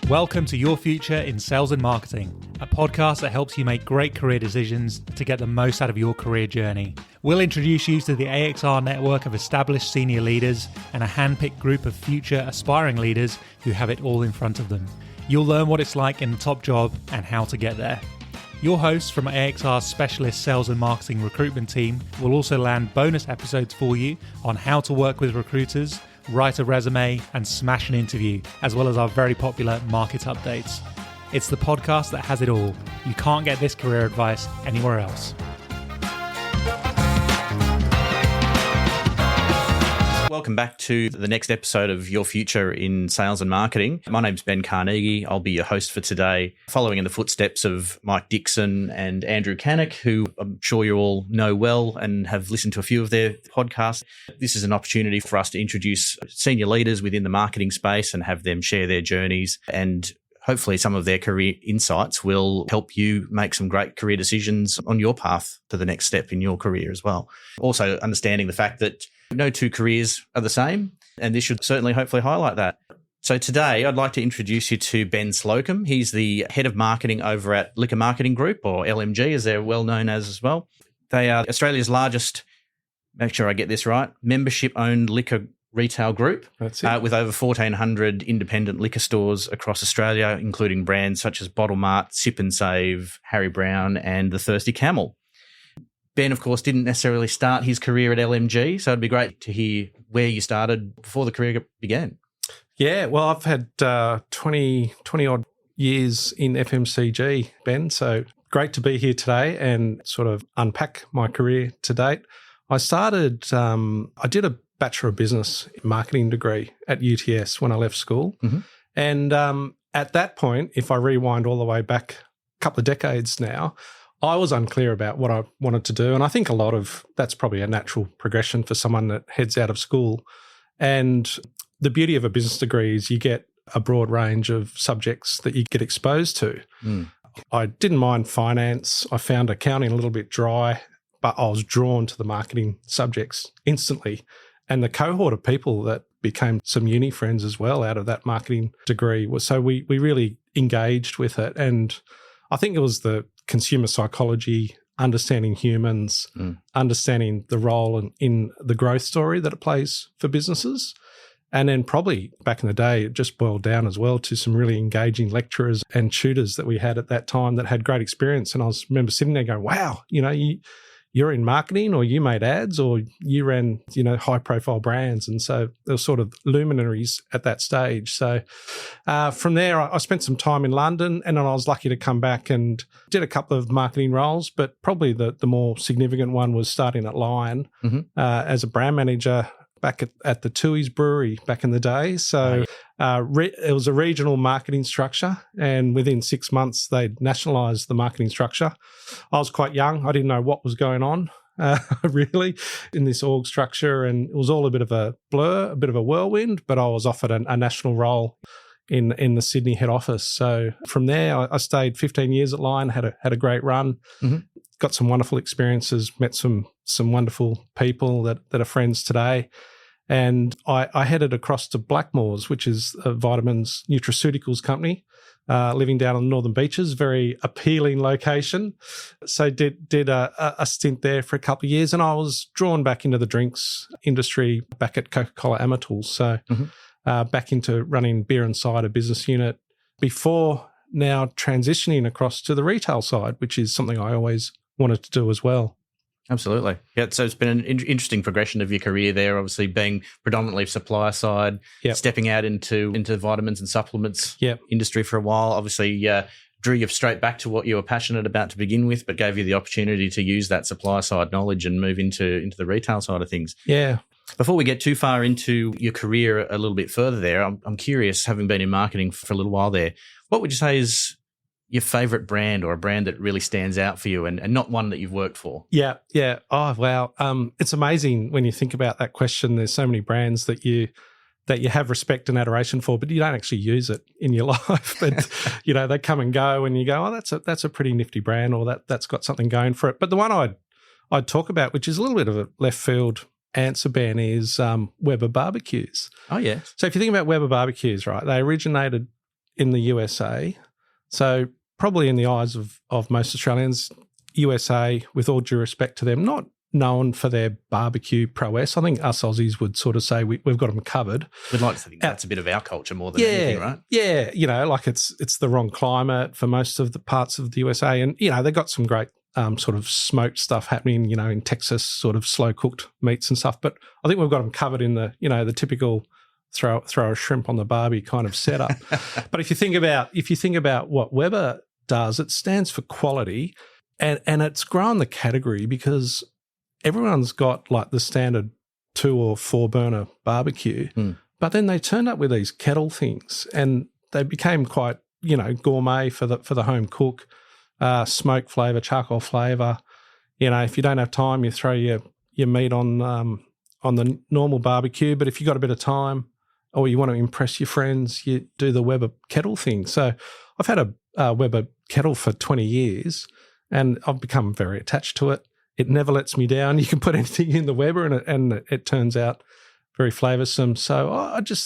Welcome to Your Future in Sales and Marketing, a podcast that helps you make great career decisions to get the most out of your career journey. We'll introduce you to the AXR network of established senior leaders and a handpicked group of future aspiring leaders who have it all in front of them. You'll learn what it's like in the top job and how to get there. Your hosts from AXR's specialist sales and marketing recruitment team will also land bonus episodes for you on how to work with recruiters, write a resume, and smash an interview, as well as our very popular market updates. It's the podcast that has it all. You can't get this career advice anywhere else. Welcome back to the next episode of Your Future in Sales and Marketing. My name's Ben Carnegie. I'll be your host for today, following in the footsteps of Mike Dixon and Andrew Cannock, who I'm sure you all know well and have listened to a few of their podcasts. This is an opportunity for us to introduce senior leaders within the marketing space and have them share their journeys, and hopefully some of their career insights will help you make some great career decisions on your path to the next step in your career as well. Also understanding the fact that no two careers are the same, and this should certainly hopefully highlight that. So today I'd like to introduce you to Ben Slocombe. He's the head of marketing over at Liquor Marketing Group, or LMG as they're well known as well. They are Australia's largest, make sure I get this right, membership-owned liquor retail group. That's it. With over 1,400 independent liquor stores across Australia, including brands such as Bottle Mart, Sip and Save, Harry Brown, and The Thirsty Camel. Ben, of course, didn't necessarily start his career at LMG, so it'd be great to hear where you started before the career began. Yeah, well, I've had 20-odd years in FMCG, Ben, so great to be here today and sort of unpack my career to date. I did a Bachelor of Business Marketing degree at UTS when I left school. Mm-hmm. And at that point, if I rewind all the way back a couple of decades now, I was unclear about what I wanted to do. And I think that's probably a natural progression for someone that heads out of school. And the beauty of a business degree is you get a broad range of subjects that you get exposed to. Mm. I didn't mind finance. I found accounting a little bit dry, but I was drawn to the marketing subjects instantly. And the cohort of people that became some uni friends as well out of that marketing degree so we really engaged with it. And I think it was the consumer psychology, understanding humans, understanding the role in the growth story that it plays for businesses. And then probably back in the day, it just boiled down as well to some really engaging lecturers and tutors that we had at that time that had great experience. And I remember sitting there going, wow, you're in marketing, or you made ads, or you ran, high profile brands. And so there were sort of luminaries at that stage. So from there, I spent some time in London, and then I was lucky to come back and did a couple of marketing roles, but probably the more significant one was starting at Lion as a brand manager back at the Tui's Brewery back in the day. So it was a regional marketing structure, and within 6 months, they'd nationalised the marketing structure. I was quite young. I didn't know what was going on, really, in this org structure, and it was all a bit of a blur, a bit of a whirlwind, but I was offered a national role in the Sydney head office. So from there, I stayed 15 years at Lion, had a great run, got some wonderful experiences, met some wonderful people that are friends today. And I headed across to Blackmores, which is a vitamins nutraceuticals company, living down on the Northern Beaches, very appealing location. So did a stint there for a couple of years, and I was drawn back into the drinks industry back at Coca-Cola Amatil. So back into running beer and cider business unit before now transitioning across to the retail side, which is something I always wanted to do as well. Absolutely. Yeah. So it's been an interesting progression of your career there, obviously being predominantly supplier side, stepping out into vitamins and supplements industry for a while. Obviously, drew you straight back to what you were passionate about to begin with, but gave you the opportunity to use that supplier side knowledge and move into the retail side of things. Yeah. Before we get too far into your career a little bit further there, I'm curious, having been in marketing for a little while there, what would you say is your favorite brand, or a brand that really stands out for you and not one that you've worked for? Yeah. Oh, wow. It's amazing when you think about that question. There's so many brands that you have respect and adoration for, but you don't actually use it in your life. But, they come and go, and you go, oh, that's a pretty nifty brand, or that's got something going for it. But the one I'd talk about, which is a little bit of a left field answer, Ben, is Weber Barbecues. Oh, yeah. So if you think about Weber Barbecues, right, they originated in the USA. So probably in the eyes of most Australians, USA, with all due respect to them, not known for their barbecue prowess. I think us Aussies would sort of say we've got them covered. We'd like to think that's a bit of our culture more than anything, right? Yeah, like it's the wrong climate for most of the parts of the USA. And, they've got some great sort of smoked stuff happening, in Texas, sort of slow-cooked meats and stuff. But I think we've got them covered in the, the typical throw a shrimp on the barbie kind of setup. But if you think about what Weber does, it stands for quality, and it's grown the category because everyone's got like the standard 2 or 4 burner barbecue, but then they turned up with these kettle things, and they became quite gourmet for the home cook, smoke flavour, charcoal flavour. If you don't have time, you throw your meat on the normal barbecue, but if you got a bit of time or you want to impress your friends, you do the Weber kettle thing. So I've had a Weber kettle for 20 years, and I've become very attached to it. It never lets me down. You can put anything in the Weber and it turns out very flavoursome. So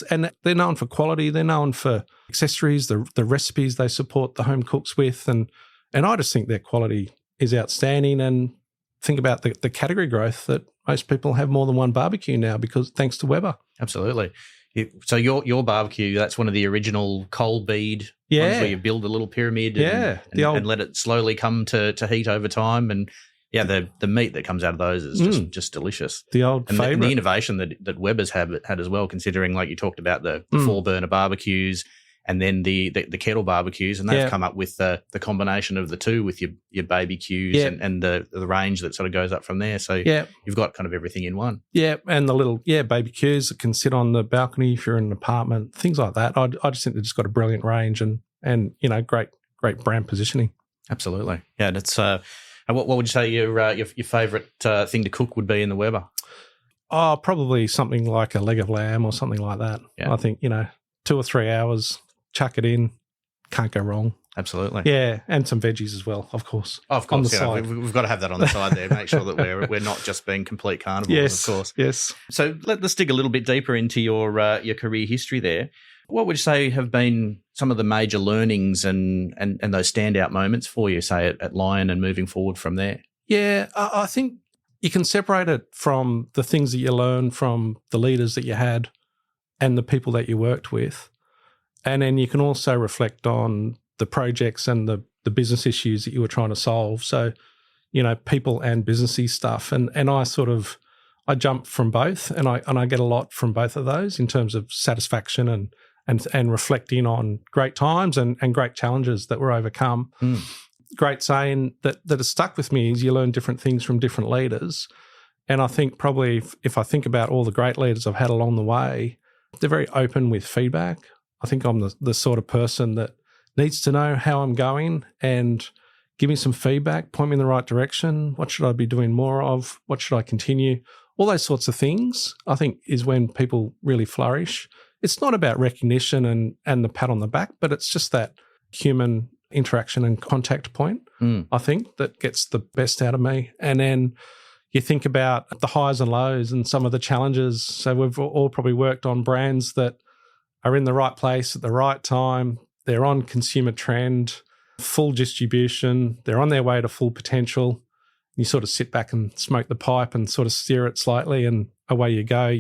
and they're known for quality. They're known for accessories, the recipes they support the home cooks with. And I just think their quality is outstanding. And think about the category growth that most people have more than one barbecue now thanks to Weber. Absolutely. So your barbecue, that's one of the original cold bead ones where you build a little pyramid and let it slowly come to heat over time. And yeah, the meat that comes out of those is just delicious. The old favourite. And the innovation that Weber's had as well, considering like you talked about the 4-burner barbecues and then the kettle barbecues, and they've come up with the combination of the two with your baby cues and the range that sort of goes up from there. So you've got kind of everything in one. Yeah, and the little baby cues that can sit on the balcony if you're in an apartment, things like that. I just think they've just got a brilliant range and great brand positioning. Absolutely. Yeah, that's what would you say your favourite thing to cook would be in the Weber? Oh, probably something like a leg of lamb or something like that. Yeah. I think, 2 or 3 hours, chuck it in, can't go wrong. Absolutely. Yeah, and some veggies as well, of course. Of course, on the side. We've got to have that on the side there. Make sure that we're not just being complete carnivores, of course. Yes. So let's dig a little bit deeper into your career history there. What would you say have been some of the major learnings and those standout moments for you, say, at Lion and moving forward from there? Yeah, I think you can separate it from the things that you learn from the leaders that you had and the people that you worked with. And then you can also reflect on the projects and the business issues that you were trying to solve. So, people and businessy stuff. And I jump from both, and I get a lot from both of those in terms of satisfaction and reflecting on great times and great challenges that were overcome. Great saying that has stuck with me is you learn different things from different leaders. And I think probably if I think about all the great leaders I've had along the way, they're very open with feedback. I think I'm the sort of person that needs to know how I'm going and give me some feedback, point me in the right direction. What should I be doing more of? What should I continue? All those sorts of things, I think, is when people really flourish. It's not about recognition and the pat on the back, but it's just that human interaction and contact point, I think, that gets the best out of me. And then you think about the highs and lows and some of the challenges. So we've all probably worked on brands that are in the right place at the right time. They're on consumer trend, full distribution. They're on their way to full potential. You sort of sit back and smoke the pipe and sort of steer it slightly, and away you go.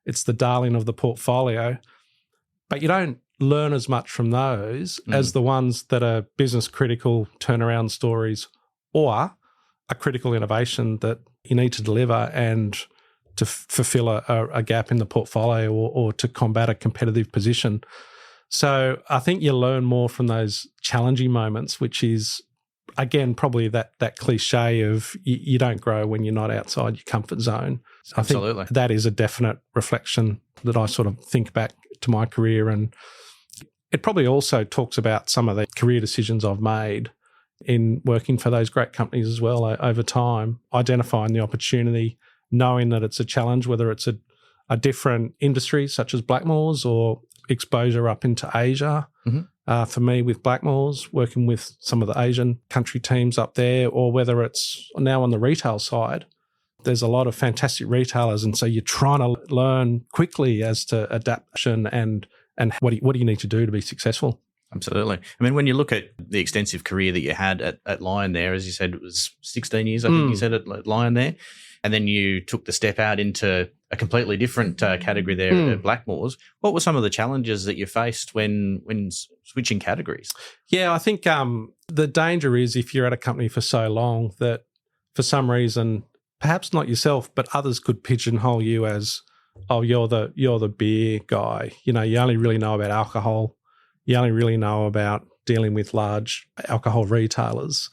It's the darling of the portfolio. But you don't learn as much from those as the ones that are business critical turnaround stories or a critical innovation that you need to deliver and to fulfill a gap in the portfolio or to combat a competitive position. So I think you learn more from those challenging moments, which is, again, probably that cliche of you don't grow when you're not outside your comfort zone. Absolutely. I think that is a definite reflection that I sort of think back to my career, and it probably also talks about some of the career decisions I've made in working for those great companies as well over time, identifying the opportunity, knowing that it's a challenge, whether it's a different industry such as Blackmores or exposure up into Asia. For me with Blackmores, working with some of the Asian country teams up there, or whether it's now on the retail side, there's a lot of fantastic retailers. And so you're trying to learn quickly as to adaptation and what do you need to do to be successful. Absolutely. I mean, when you look at the extensive career that you had at Lion there, as you said, it was 16 years, I think you said at Lion there, and then you took the step out into a completely different category there at Blackmores. What were some of the challenges that you faced when switching categories? Yeah, I think the danger is if you're at a company for so long that for some reason, perhaps not yourself, but others could pigeonhole you as, oh, you're the beer guy. You know, you only really know about alcohol. You only really know about dealing with large alcohol retailers.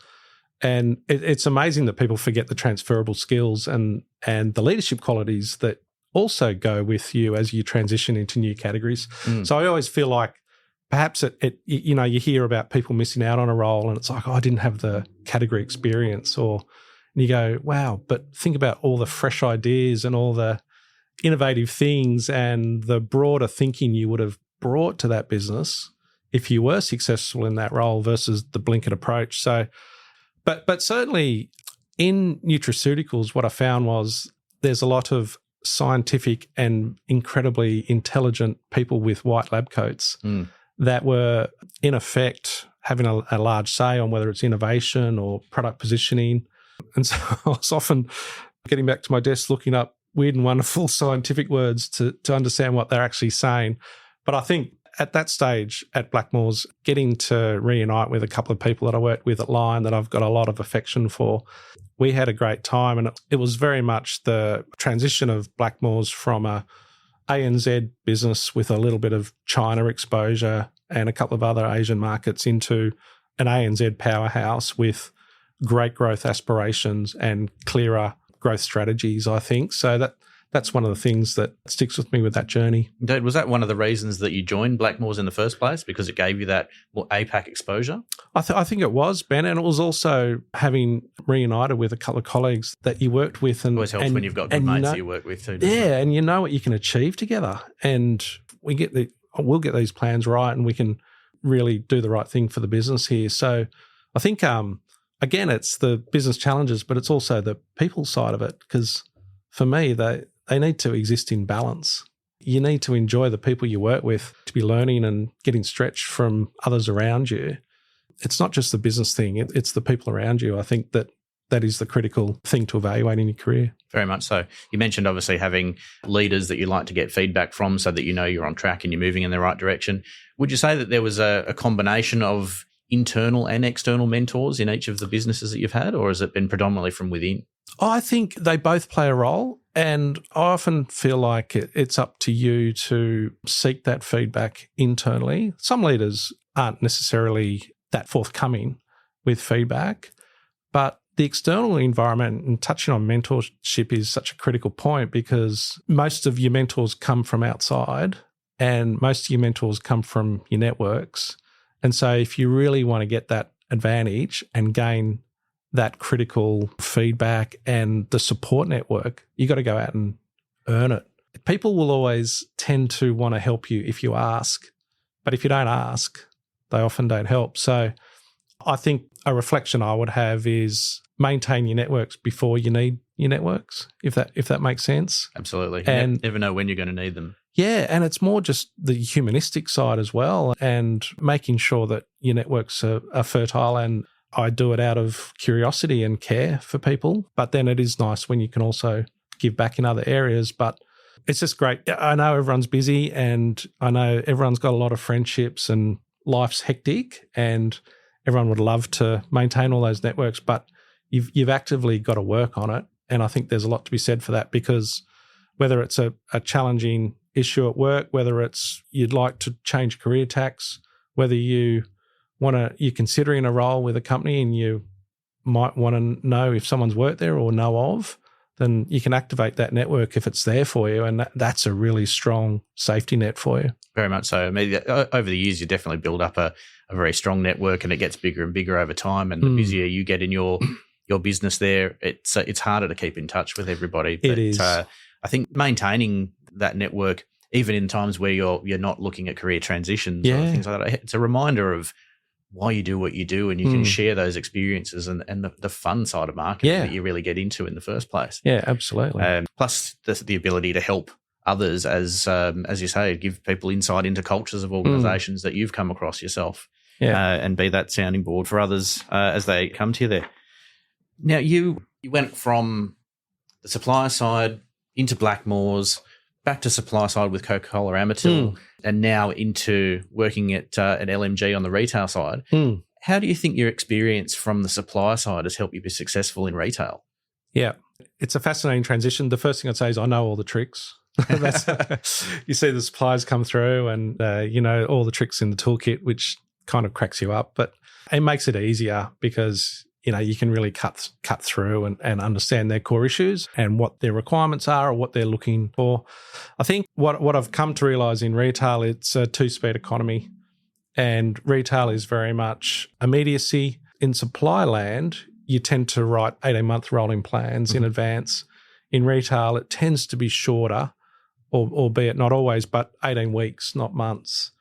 And it's amazing that people forget the transferable skills and the leadership qualities that also go with you as you transition into new categories. So I always feel like perhaps you hear about people missing out on a role and it's like, oh, I didn't have the category experience, and you go, wow, but think about all the fresh ideas and all the innovative things and the broader thinking you would have brought to that business if you were successful in that role versus the blinkered approach. So, but certainly in nutraceuticals, what I found was there's a lot of scientific and incredibly intelligent people with white lab coats that were in effect having a large say on whether it's innovation or product positioning. And so I was often getting back to my desk looking up weird and wonderful scientific words to understand what they're actually saying. But I think at that stage at Blackmores, getting to reunite with a couple of people that I worked with at Lion that I've got a lot of affection for, we had a great time. And it was very much the transition of Blackmores from a ANZ business with a little bit of China exposure and a couple of other Asian markets into an ANZ powerhouse with great growth aspirations and clearer growth strategies, I think. So that's one of the things that sticks with me with that journey. Indeed. Was that one of the reasons that you joined Blackmores in the first place, because it gave you that more APAC exposure? I think it was, Ben, and it was also having reunited with a couple of colleagues that you worked with. And always helps when you've got good mates that you work with too. Yeah, and you know what you can achieve together. And we'll get these plans right and we can really do the right thing for the business here. So I think, again, it's the business challenges, but it's also the people side of it, because for me, they need to exist in balance. You need to enjoy the people you work with, to be learning and getting stretched from others around you. It's not just the business thing, it's the people around you. I think that is the critical thing to evaluate in your career. Very much so. You mentioned obviously having leaders that you like to get feedback from so that you know you're on track and you're moving in the right direction. Would you say that there was a combination of internal and external mentors in each of the businesses that you've had, or has it been predominantly from within? I think they both play a role, and I often feel like it's up to you to seek that feedback internally. Some leaders aren't necessarily that forthcoming with feedback, but the external environment, and touching on mentorship is such a critical point, because most of your mentors come from outside and most of your mentors come from your networks. And so if you really want to get that advantage and gain that critical feedback and the support network, you got to go out and earn it. People will always tend to want to help you if you ask, but if you don't ask, they often don't help. So I think a reflection I would have is maintain your networks before you need your networks, if that makes sense. Absolutely. And you never know when you're going to need them. Yeah, and it's more just the humanistic side as well, and making sure that your networks are fertile. And I do it out of curiosity and care for people, but then it is nice when you can also give back in other areas. But it's just great. I know everyone's busy and I know everyone's got a lot of friendships and life's hectic and everyone would love to maintain all those networks, but you've actively got to work on it. And I think there's a lot to be said for that, because whether it's a challenging issue at work, whether it's you'd like to change career tracks, whether you're considering a role with a company and you might want to know if someone's worked there or know of, then you can activate that network if it's there for you. And that's a really strong safety net for you. Very much so. I mean, over the years, you definitely build up a very strong network, and it gets bigger and bigger over time. And the busier you get in your business there, it's harder to keep in touch with everybody. But, it is. I think maintaining that network, even in times where you're not looking at career transitions or things like that, it's a reminder of why you do what you do, and you can share those experiences and the fun side of marketing that you really get into in the first place. Yeah, absolutely. Plus the ability to help others as you say, give people insight into cultures of organisations that you've come across yourself, and be that sounding board for others as they come to you there. Now, you went from the supplier side into Blackmores, back to supply side with Coca-Cola Amatil, and now into working at LMG on the retail side. How do you think your experience from the supplier side has helped you be successful in retail? Yeah, it's a fascinating transition. The first thing I'd say is I know all the tricks. You see the suppliers come through and, all the tricks in the toolkit, which kind of cracks you up. But it makes it easier because, you can really cut through and understand their core issues and what their requirements are or what they're looking for. I think what I've come to realise in retail, it's a two-speed economy. And retail is very much immediacy. In supply land, you tend to write 18-month rolling plans in advance. In retail, it tends to be shorter, albeit not always, but 18 weeks, not months.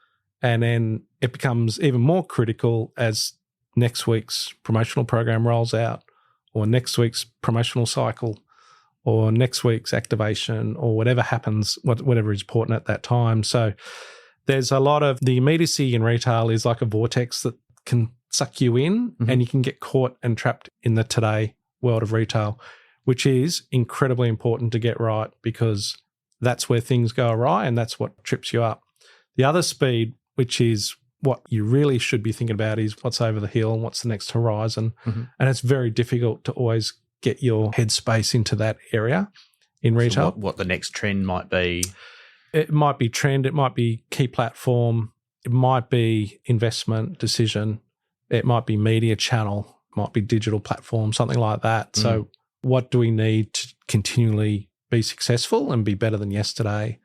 And then it becomes even more critical as next week's promotional program rolls out, or next week's promotional cycle, or next week's activation, or whatever happens, whatever is important at that time. So there's a lot of the immediacy in retail is like a vortex that can suck you in, and you can get caught and trapped in the today world of retail, which is incredibly important to get right because that's where things go awry and that's what trips you up. The other speed, which is what you really should be thinking about, is what's over the hill and what's the next horizon. And it's very difficult to always get your headspace into that area in retail. So what the next trend might be? It might be trend, it might be key platform, it might be investment decision, it might be media channel, it might be digital platform, something like that. So what do we need to continually be successful and be better than yesterday?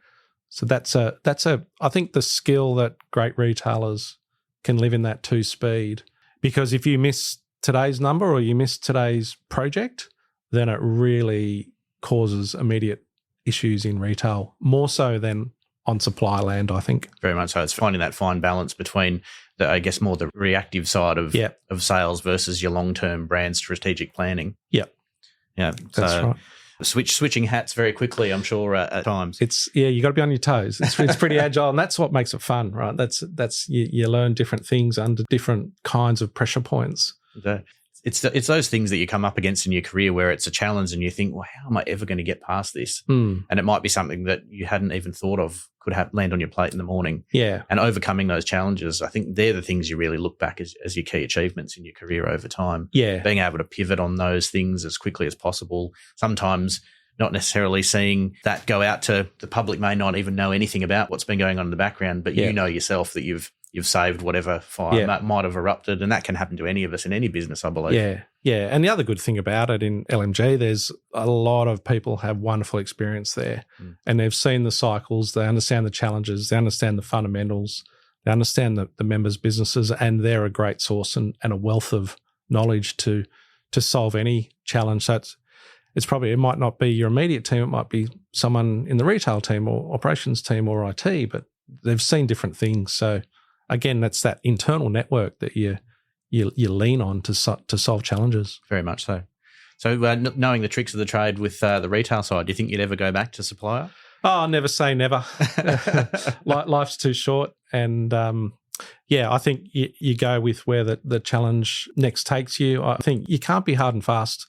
So that's I think the skill that great retailers can live in that two speed, because if you miss today's number or you miss today's project, then it really causes immediate issues in retail, more so than on supply land, I think. Very much so. It's finding that fine balance between more the reactive side of sales versus your long-term brand strategic planning. Yeah, so that's right. Switching hats very quickly, I'm sure, at times. You got to be on your toes. It's pretty agile, and that's what makes it fun, right? That's you learn different things under different kinds of pressure points. It's those things that you come up against in your career where it's a challenge and you think, well, how am I ever going to get past this? And it might be something that you hadn't even thought of could land on your plate in the morning. Yeah. And overcoming those challenges, I think they're the things you really look back as your key achievements in your career over time. Yeah. Being able to pivot on those things as quickly as possible. Sometimes not necessarily seeing that go out to the public may not even know anything about what's been going on in the background, but you know yourself that you've saved whatever fire might have erupted, and that can happen to any of us in any business, I believe. Yeah. And the other good thing about it in LMG, there's a lot of people have wonderful experience there, and they've seen the cycles, they understand the challenges, they understand the fundamentals, they understand the members' businesses, and they're a great source and a wealth of knowledge to solve any challenge. So it might not be your immediate team, it might be someone in the retail team or operations team or IT, but they've seen different things. So again, that's that internal network that you lean on to solve challenges. Very much so. So knowing the tricks of the trade with the retail side, do you think you'd ever go back to supplier? Oh, never say never. Life's too short. And I think you go with where the challenge next takes you. I think you can't be hard and fast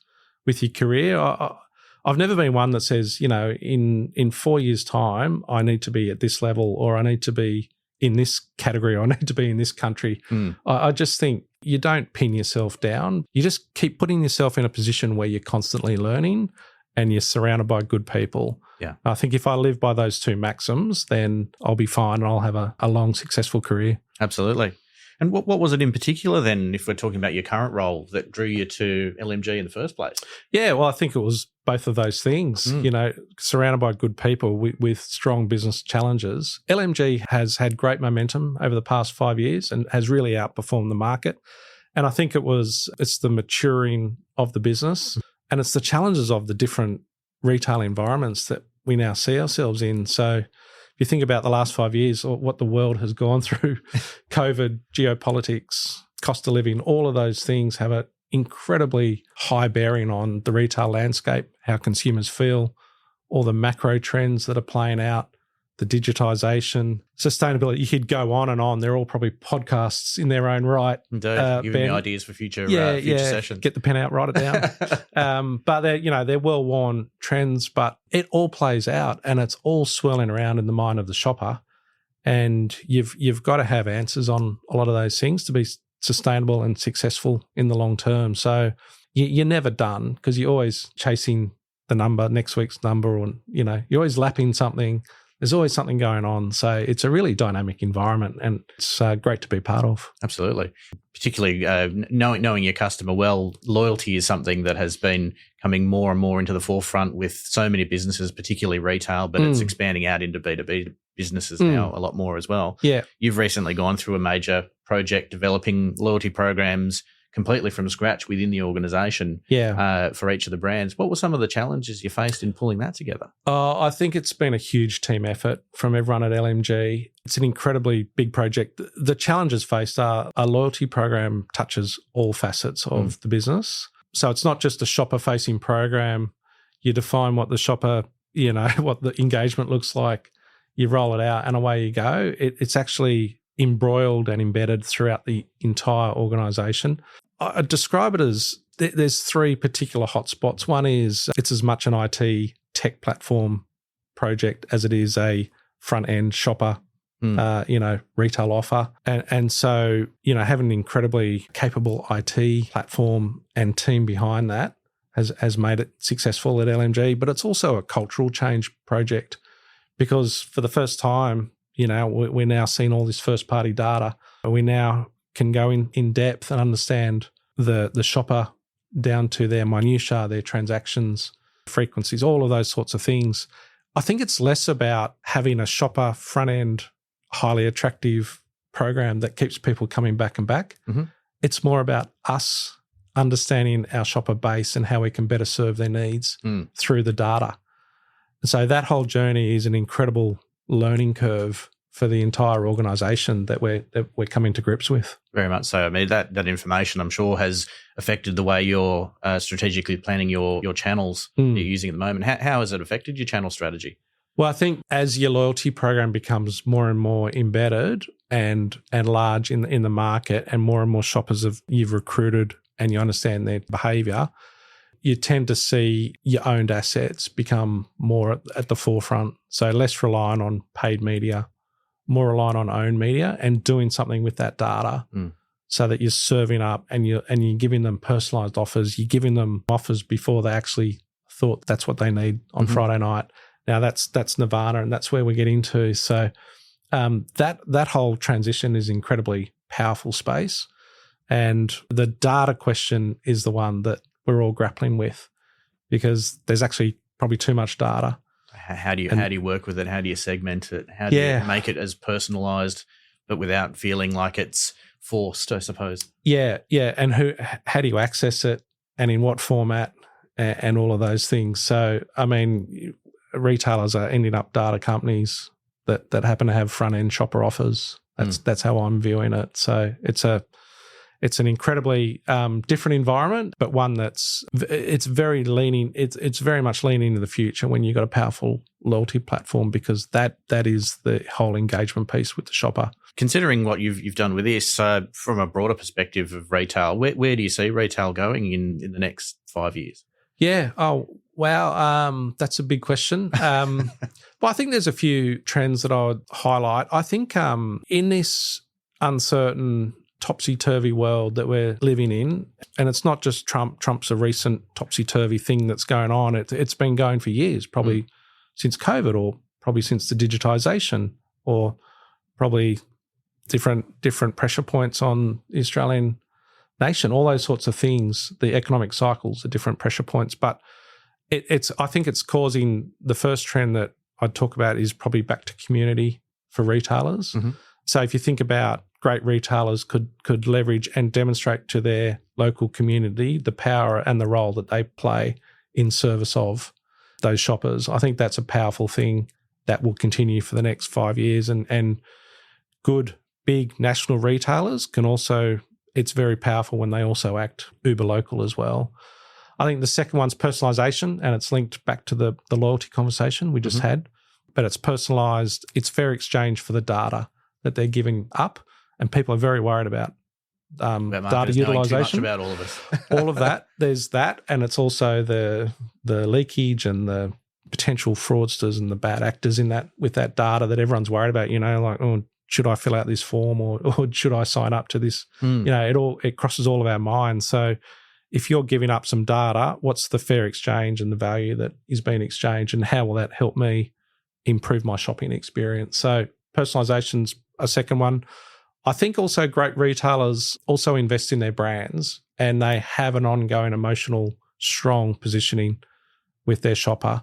with your career. I've never been one that says, in 4 years' time, I need to be at this level, or I need to be in this category, or I need to be in this country. I just think you don't pin yourself down. You just keep putting yourself in a position where you're constantly learning and you're surrounded by good people. Yeah. I think if I live by those two maxims, then I'll be fine and I'll have a long, successful career. Absolutely. And what was it in particular then, if we're talking about your current role, that drew you to LMG in the first place? Yeah, well, I think it was both of those things, surrounded by good people with strong business challenges. LMG has had great momentum over the past 5 years and has really outperformed the market. And I think it's the maturing of the business and it's the challenges of the different retail environments that we now see ourselves in. So you think about the last 5 years, or what the world has gone through, COVID, geopolitics, cost of living, all of those things have an incredibly high bearing on the retail landscape, how consumers feel, all the macro trends that are playing out, the digitization, sustainability. You could go on and on. They're all probably podcasts in their own right. Indeed, giving me ideas for future sessions. Get the pen out, write it down. But they're well-worn trends, but it all plays out and it's all swirling around in the mind of the shopper. And you've got to have answers on a lot of those things to be sustainable and successful in the long term. So you're never done because you're always chasing the number, next week's number, or you're always lapping something. There's always something going on. So it's a really dynamic environment and it's great to be part of. Absolutely. Particularly knowing your customer well, loyalty is something that has been coming more and more into the forefront with so many businesses, particularly retail, but it's expanding out into B2B businesses now a lot more as well. Yeah. You've recently gone through a major project developing loyalty programs completely from scratch within the organisation for each of the brands. What were some of the challenges you faced in pulling that together? I think it's been a huge team effort from everyone at LMG. It's an incredibly big project. The challenges faced are a loyalty program touches all facets of the business. So it's not just a shopper-facing program. You define what the shopper, what the engagement looks like. You roll it out and away you go. It's actually embroiled and embedded throughout the entire organisation. I describe it as there's three particular hotspots. One is it's as much an IT tech platform project as it is a front-end shopper, retail offer. And so, having an incredibly capable IT platform and team behind that has made it successful at LMG. But it's also a cultural change project because for the first time, we're now seeing all this first-party data. We now can go in depth and understand the shopper down to their minutiae, their transactions, frequencies, all of those sorts of things. I think it's less about having a shopper front-end, highly attractive program that keeps people coming back and back. Mm-hmm. It's more about us understanding our shopper base and how we can better serve their needs through the data. And so that whole journey is an incredible learning curve for the entire organisation that we're coming to grips with. Very much so. I mean, that information, I'm sure, has affected the way you're strategically planning your channels you're using at the moment. How has it affected your channel strategy? Well, I think as your loyalty program becomes more and more embedded and large in the market, and more shoppers you've recruited and you understand their behaviour, you tend to see your owned assets become more at the forefront. So less reliant on paid media, more reliant on owned media, and doing something with that data so that you're serving up and you're giving them personalised offers. You're giving them offers before they actually thought that's what they need on Friday night. Now that's nirvana, and that's where we get into. So that whole transition is incredibly powerful space, and the data question is the one that we're all grappling with because there's actually probably too much data. How do you work with it? How do you segment it? How do you make it as personalised but without feeling like it's forced, I suppose? Yeah. And how do you access it and in what format and all of those things? So, I mean, retailers are ending up data companies that happen to have front-end shopper offers. That's how I'm viewing it. So it's an incredibly different environment, but one it's very much leaning into the future when you've got a powerful loyalty platform, because that is the whole engagement piece with the shopper. Considering what you've done with this, from a broader perspective of retail, where do you see retail going in the next 5 years? Yeah. Oh, wow. That's a big question. Well, I think there's a few trends that I would highlight. I think in this uncertain topsy-turvy world that we're living in, and it's not just Trump's a recent topsy-turvy thing that's going on. It's been going for years, probably since COVID, or probably since the digitisation, or probably different pressure points on the Australian nation, all those sorts of things. The economic cycles are different pressure points, but I think it's causing the first trend that I'd talk about is probably back to community for retailers. Mm-hmm. So if you think about great retailers could leverage and demonstrate to their local community the power and the role that they play in service of those shoppers. I think that's a powerful thing that will continue for the next 5 years. And good, big national retailers can also, it's very powerful when they also act uber local as well. I think the second one's personalization, and it's linked back to the loyalty conversation we just had. But it's personalized. It's fair exchange for the data that they're giving up, and people are very worried about data utilization. Too much about all of us. All of that. There's that, and it's also the leakage and the potential fraudsters and the bad actors in that with that data that everyone's worried about. Like, oh, should I fill out this form or should I sign up to this? It crosses all of our minds. So if you're giving up some data, what's the fair exchange and the value that is being exchanged, and how will that help me improve my shopping experience? So personalization's a second one. I think also great retailers also invest in their brands, and they have an ongoing emotional, strong positioning with their shopper.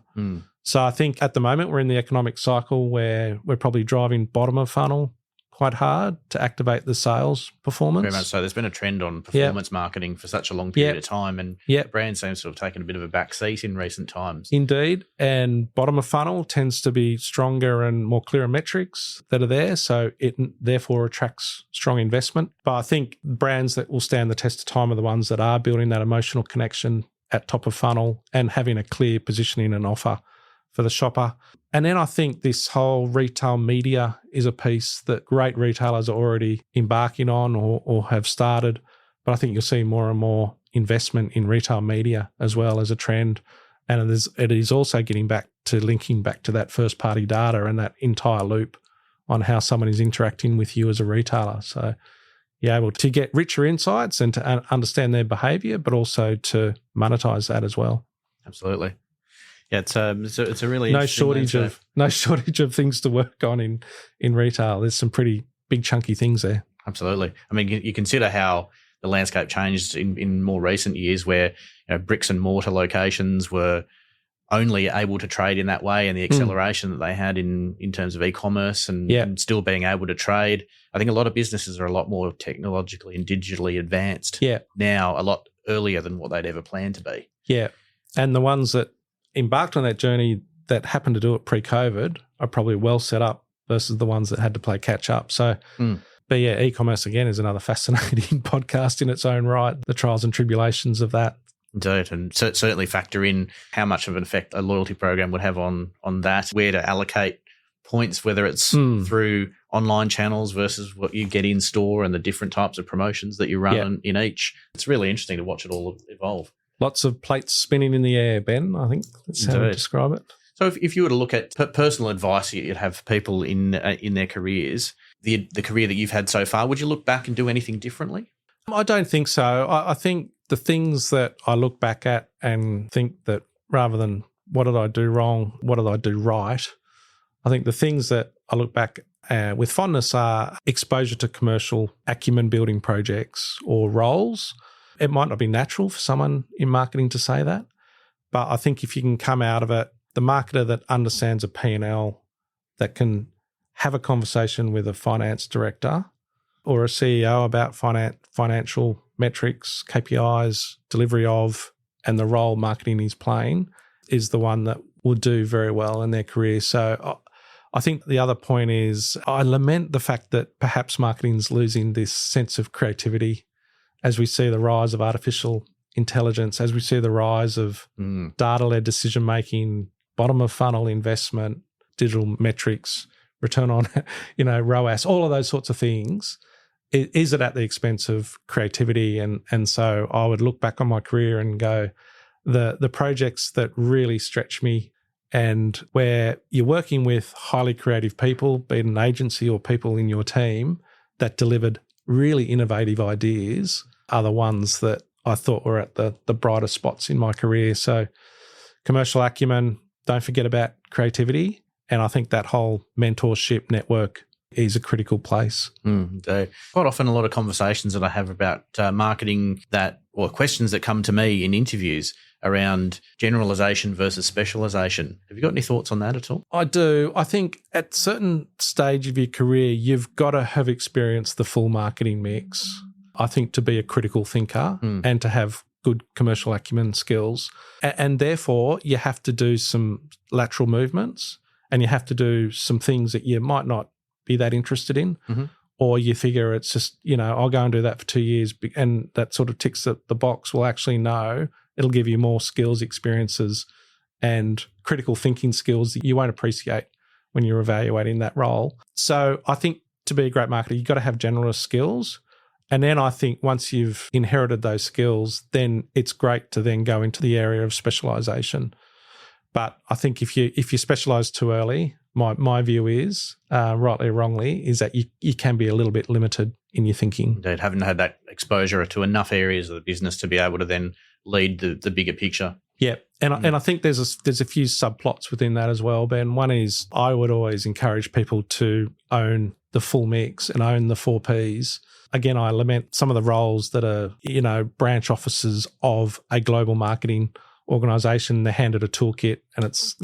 So I think at the moment we're in the economic cycle where we're probably driving bottom of funnel quite hard to activate the sales performance. Very much so. There's been a trend on performance marketing for such a long period of time, and the brand seems to have taken a bit of a back seat in recent times. Indeed. And bottom of funnel tends to be stronger and more clearer metrics that are there, so it therefore attracts strong investment. But I think brands that will stand the test of time are the ones that are building that emotional connection at top of funnel and having a clear positioning and offer for the shopper. And then I think this whole retail media is a piece that great retailers are already embarking on or have started. But I think you'll see more and more investment in retail media as well as a trend. And it is also getting back to linking back to that first party data and that entire loop on how someone is interacting with you as a retailer. So you're able to get richer insights and to understand their behavior, but also to monetize that as well. Absolutely. Yeah, it's a really no shortage of things to work on in retail. There's some pretty big chunky things there. Absolutely. I mean, you consider how the landscape changed in more recent years, where bricks and mortar locations were only able to trade in that way, and the acceleration that they had in terms of e-commerce and still being able to trade. I think a lot of businesses are a lot more technologically and digitally advanced now, a lot earlier than what they'd ever planned to be. Yeah, and the ones that embarked on that journey that happened to do it pre-COVID are probably well set up versus the ones that had to play catch up. So, but yeah, e-commerce again is another fascinating podcast in its own right, the trials and tribulations of that. Indeed, and certainly factor in how much of an effect a loyalty program would have on that, where to allocate points, whether it's through online channels versus what you get in store, and the different types of promotions that you run in each. It's really interesting to watch it all evolve. Lots of plates spinning in the air, Ben. I think that's how I describe it. So if you were to look at personal advice you'd have for people in their careers, the career that you've had so far, would you look back and do anything differently? I don't think so. I think the things that I look back at and think that rather than what did I do wrong, what did I do right, I think the things that I look back with fondness are exposure to commercial acumen building projects or roles. It might not be natural for someone in marketing to say that, but I think if you can come out of it, the marketer that understands a P&L, that can have a conversation with a finance director or a CEO about financial metrics, KPIs, delivery of, and the role marketing is playing, is the one that will do very well in their career. So I think the other point is I lament the fact that perhaps marketing's losing this sense of creativity as we see the rise of artificial intelligence, as we see the rise of data-led decision-making, bottom-of-funnel investment, digital metrics, return on, ROAS, all of those sorts of things. Is it at the expense of creativity? And so I would look back on my career and go, the projects that really stretch me and where you're working with highly creative people, be it an agency or people in your team that delivered really innovative ideas, are the ones that I thought were at the brightest spots in my career. So commercial acumen, don't forget about creativity. And I think that whole mentorship network is a critical place. Quite often a lot of conversations that I have about marketing or questions that come to me in interviews around generalisation versus specialisation. Have you got any thoughts on that at all? I do. I think at a certain stage of your career, you've got to have experienced the full marketing mix, I think, to be a critical thinker and to have good commercial acumen skills. And therefore, you have to do some lateral movements and you have to do some things that you might not be that interested in. Or you figure it's just, I'll go and do that for 2 years and that sort of ticks the box. Well, actually, no, It'll give you more skills, experiences, and critical thinking skills that you won't appreciate when you're evaluating that role. So I think to be a great marketer, you've got to have generalist skills. And then I think once you've inherited those skills, then it's great to then go into the area of specialisation. But I think if you specialise too early, my view is, rightly or wrongly, is that you can be a little bit limited in your thinking. Indeed, haven't had that exposure to enough areas of the business to be able to then lead the bigger picture. Yeah, and I think there's a few subplots within that as well, Ben. One is I would always encourage people to own the full mix and own the 4 Ps. Again, I lament some of the roles that are, branch officers of a global marketing organisation. They're handed a toolkit and it's,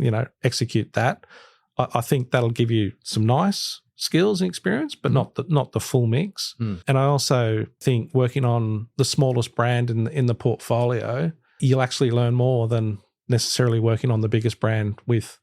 execute that. I think that'll give you some nice skills and experience, but not the full mix. And I also think working on the smallest brand in the portfolio, you'll actually learn more than necessarily working on the biggest brand with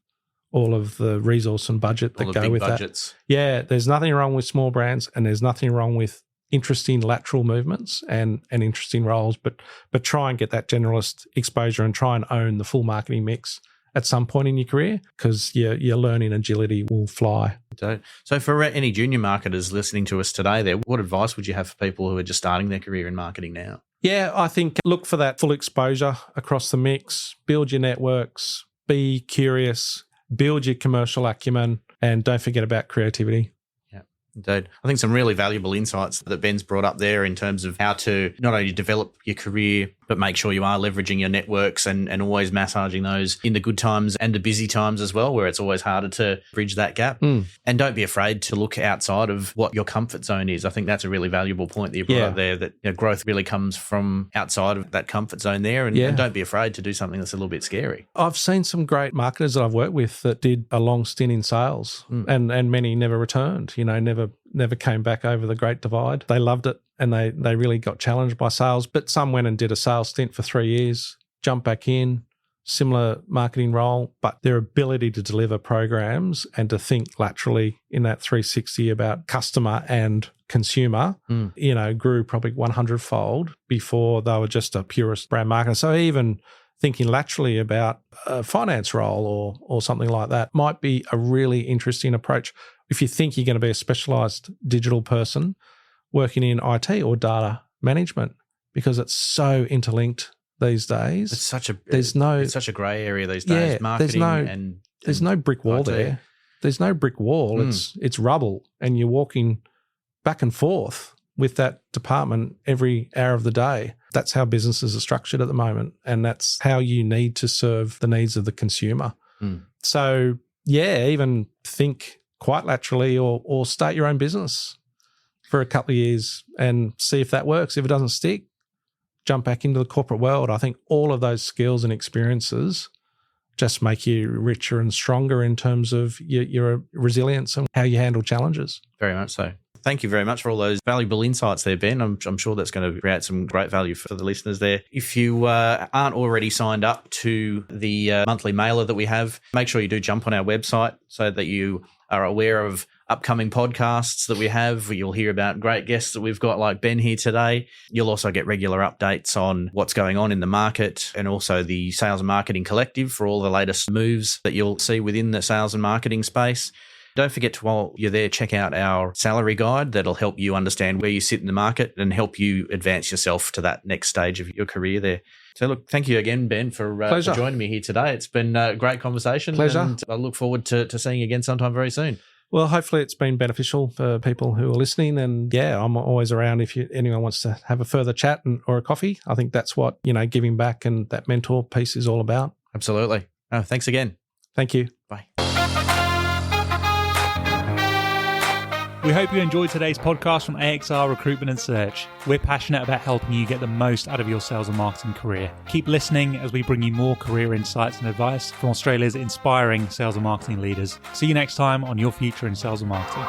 all of the resource and budget that go with that. Yeah, there's nothing wrong with small brands, and there's nothing wrong with interesting lateral movements and interesting roles, but try and get that generalist exposure and try and own the full marketing mix at some point in your career, because your learning agility will fly. So for any junior marketers listening to us today there, what advice would you have for people who are just starting their career in marketing now? Yeah, I think look for that full exposure across the mix, build your networks, be curious, build your commercial acumen, and don't forget about creativity. Indeed. I think some really valuable insights that Ben's brought up there in terms of how to not only develop your career, but make sure you are leveraging your networks and always massaging those in the good times and the busy times as well, where it's always harder to bridge that gap. And don't be afraid to look outside of what your comfort zone is. I think that's a really valuable point that you brought up there, that growth really comes from outside of that comfort zone there. And don't be afraid to do something that's a little bit scary. I've seen some great marketers that I've worked with that did a long stint in sales and many never returned, never came back over the Great Divide. They loved it and they really got challenged by sales, but some went and did a sales stint for 3 years, jumped back in, similar marketing role, but their ability to deliver programs and to think laterally in that 360 about customer and consumer, grew probably 100-fold before they were just a purist brand marketer. So even thinking laterally about a finance role or something like that might be a really interesting approach if you think you're going to be a specialised digital person working in IT or data management, because it's so interlinked these days. It's such a grey area these days. Marketing there's no brick wall there. There's no brick wall. It's rubble, and you're walking back and forth with that department every hour of the day. That's how businesses are structured at the moment, and that's how you need to serve the needs of the consumer. So, even think quite laterally or start your own business for a couple of years and see if that works. If it doesn't stick, jump back into the corporate world. I think all of those skills and experiences just make you richer and stronger in terms of your resilience and how you handle challenges. Very much so. Thank you very much for all those valuable insights there, Ben. I'm sure that's going to create some great value for the listeners there. If you aren't already signed up to the monthly mailer that we have, make sure you do jump on our website so that you are aware of upcoming podcasts that we have. You'll hear about great guests that we've got like Ben here today. You'll also get regular updates on what's going on in the market, and also the Sales and Marketing Collective for all the latest moves that you'll see within the sales and marketing space. Don't forget to, while you're there, check out our salary guide. That'll help you understand where you sit in the market and help you advance yourself to that next stage of your career there. So look, thank you again, Ben, for joining me here today. It's been a great conversation. Pleasure. And I look forward to seeing you again sometime very soon. Well, hopefully it's been beneficial for people who are listening. And I'm always around if anyone wants to have a further chat or a coffee. I think that's what, giving back and that mentor piece is all about. Absolutely. Oh, thanks again. Thank you. Bye. We hope you enjoyed today's podcast from AXR Recruitment and Search. We're passionate about helping you get the most out of your sales and marketing career. Keep listening as we bring you more career insights and advice from Australia's inspiring sales and marketing leaders. See you next time on Your Future in Sales and Marketing.